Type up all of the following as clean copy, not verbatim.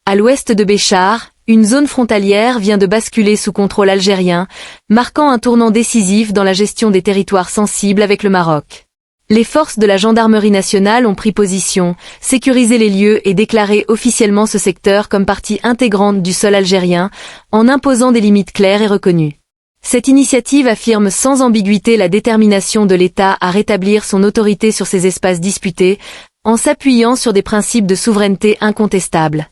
À l'ouest de Béchar, une zone frontalière vient de basculer sous contrôle algérien, marquant un tournant décisif dans la gestion des territoires sensibles avec le Maroc. Les forces de la gendarmerie nationale ont pris position, sécurisé les lieux et déclaré officiellement ce secteur comme partie intégrante du sol algérien, en imposant des limites claires et reconnues. Cette initiative affirme sans ambiguïté la détermination de l'État à rétablir son autorité sur ces espaces disputés, en s'appuyant sur des principes de souveraineté incontestables.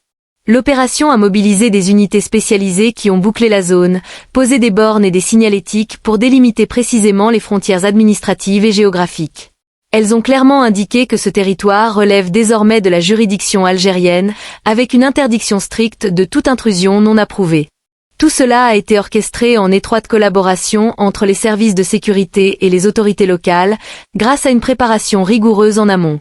L'opération a mobilisé des unités spécialisées qui ont bouclé la zone, posé des bornes et des signalétiques pour délimiter précisément les frontières administratives et géographiques. Elles ont clairement indiqué que ce territoire relève désormais de la juridiction algérienne, avec une interdiction stricte de toute intrusion non approuvée. Tout cela a été orchestré en étroite collaboration entre les services de sécurité et les autorités locales, grâce à une préparation rigoureuse en amont.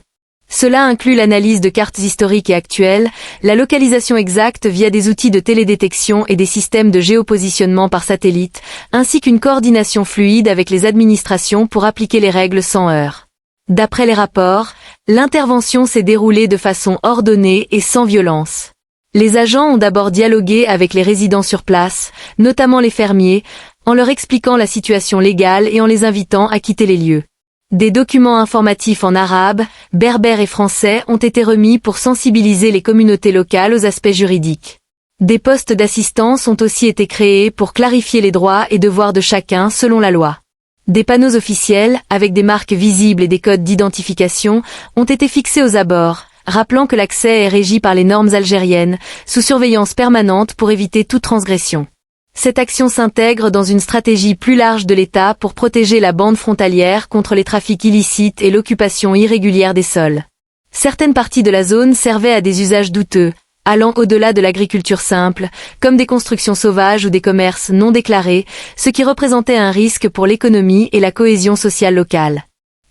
Cela inclut l'analyse de cartes historiques et actuelles, la localisation exacte via des outils de télédétection et des systèmes de géopositionnement par satellite, ainsi qu'une coordination fluide avec les administrations pour appliquer les règles sans heurts. D'après les rapports, l'intervention s'est déroulée de façon ordonnée et sans violence. Les agents ont d'abord dialogué avec les résidents sur place, notamment les fermiers, en leur expliquant la situation légale et en les invitant à quitter les lieux. Des documents informatifs en arabe, berbère et français ont été remis pour sensibiliser les communautés locales aux aspects juridiques. Des postes d'assistance ont aussi été créés pour clarifier les droits et devoirs de chacun selon la loi. Des panneaux officiels, avec des marques visibles et des codes d'identification, ont été fixés aux abords, rappelant que l'accès est régi par les normes algériennes, sous surveillance permanente pour éviter toute transgression. Cette action s'intègre dans une stratégie plus large de l'État pour protéger la bande frontalière contre les trafics illicites et l'occupation irrégulière des sols. Certaines parties de la zone servaient à des usages douteux, allant au-delà de l'agriculture simple, comme des constructions sauvages ou des commerces non déclarés, ce qui représentait un risque pour l'économie et la cohésion sociale locale.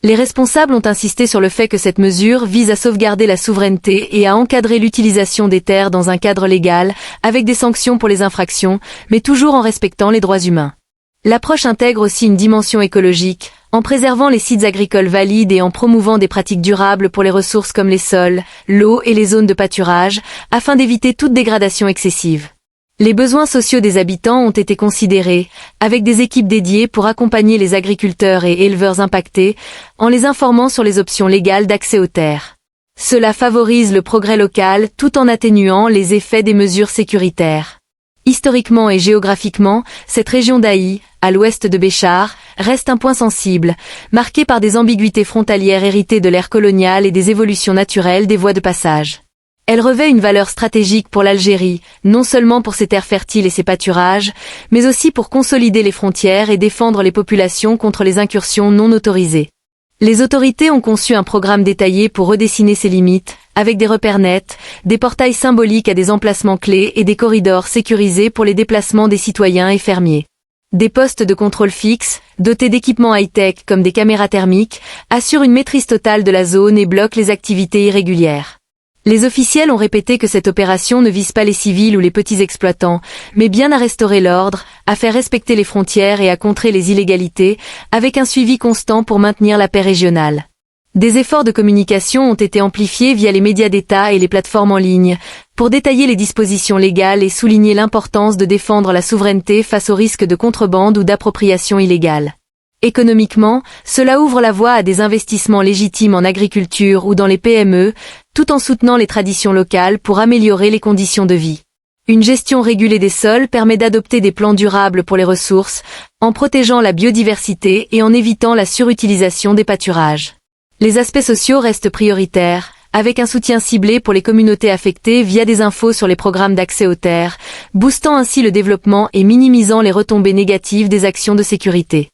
Les responsables ont insisté sur le fait que cette mesure vise à sauvegarder la souveraineté et à encadrer l'utilisation des terres dans un cadre légal, avec des sanctions pour les infractions, mais toujours en respectant les droits humains. L'approche intègre aussi une dimension écologique, en préservant les sites agricoles valides et en promouvant des pratiques durables pour les ressources comme les sols, l'eau et les zones de pâturage, afin d'éviter toute dégradation excessive. Les besoins sociaux des habitants ont été considérés, avec des équipes dédiées pour accompagner les agriculteurs et éleveurs impactés, en les informant sur les options légales d'accès aux terres. Cela favorise le progrès local tout en atténuant les effets des mesures sécuritaires. Historiquement et géographiquement, cette région d'Aï, à l'ouest de Béchar, reste un point sensible, marqué par des ambiguïtés frontalières héritées de l'ère coloniale et des évolutions naturelles des voies de passage. Elle revêt une valeur stratégique pour l'Algérie, non seulement pour ses terres fertiles et ses pâturages, mais aussi pour consolider les frontières et défendre les populations contre les incursions non autorisées. Les autorités ont conçu un programme détaillé pour redessiner ces limites, avec des repères nets, des portails symboliques à des emplacements clés et des corridors sécurisés pour les déplacements des citoyens et fermiers. Des postes de contrôle fixes, dotés d'équipements high-tech comme des caméras thermiques, assurent une maîtrise totale de la zone et bloquent les activités irrégulières. Les officiels ont répété que cette opération ne vise pas les civils ou les petits exploitants, mais bien à restaurer l'ordre, à faire respecter les frontières et à contrer les illégalités, avec un suivi constant pour maintenir la paix régionale. Des efforts de communication ont été amplifiés via les médias d'État et les plateformes en ligne, pour détailler les dispositions légales et souligner l'importance de défendre la souveraineté face aux risques de contrebande ou d'appropriation illégale. Économiquement, cela ouvre la voie à des investissements légitimes en agriculture ou dans les PME, tout en soutenant les traditions locales pour améliorer les conditions de vie. Une gestion régulée des sols permet d'adopter des plans durables pour les ressources, en protégeant la biodiversité et en évitant la surutilisation des pâturages. Les aspects sociaux restent prioritaires, avec un soutien ciblé pour les communautés affectées via des infos sur les programmes d'accès aux terres, boostant ainsi le développement et minimisant les retombées négatives des actions de sécurité.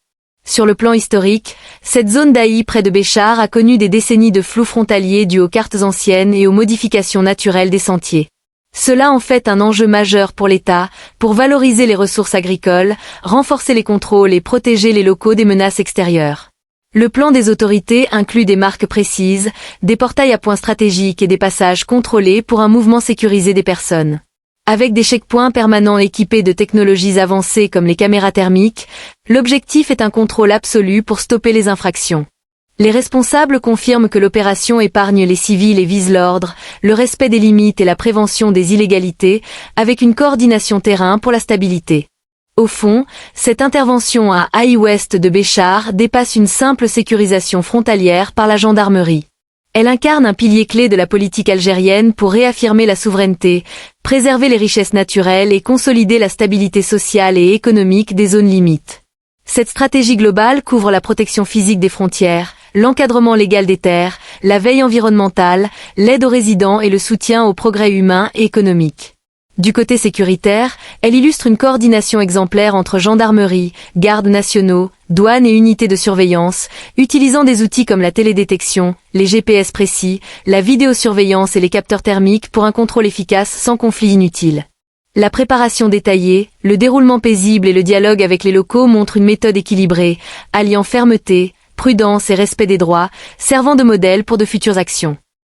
Sur le plan historique, cette zone d'Aï près de Béchar a connu des décennies de flou frontalier dû aux cartes anciennes et aux modifications naturelles des sentiers. Cela en fait un enjeu majeur pour l'État, pour valoriser les ressources agricoles, renforcer les contrôles et protéger les locaux des menaces extérieures. Le plan des autorités inclut des marques précises, des portails à points stratégiques et des passages contrôlés pour un mouvement sécurisé des personnes. Avec des checkpoints permanents équipés de technologies avancées comme les caméras thermiques, l'objectif est un contrôle absolu pour stopper les infractions. Les responsables confirment que l'opération épargne les civils et vise l'ordre, le respect des limites et la prévention des illégalités, avec une coordination terrain pour la stabilité. Au fond, cette intervention à Haï-Ouest de Béchar dépasse une simple sécurisation frontalière par la gendarmerie. Elle incarne un pilier clé de la politique algérienne pour réaffirmer la souveraineté, préserver les richesses naturelles et consolider la stabilité sociale et économique des zones limites. Cette stratégie globale couvre la protection physique des frontières, l'encadrement légal des terres, la veille environnementale, l'aide aux résidents et le soutien au progrès humain et économique. Du côté sécuritaire, elle illustre une coordination exemplaire entre gendarmerie, gardes nationaux, douanes et unités de surveillance, utilisant des outils comme la télédétection, les GPS précis, la vidéosurveillance et les capteurs thermiques pour un contrôle efficace sans conflit inutile. La préparation détaillée, le déroulement paisible et le dialogue avec les locaux montrent une méthode équilibrée, alliant fermeté, prudence et respect des droits, servant de modèle pour de futures actions.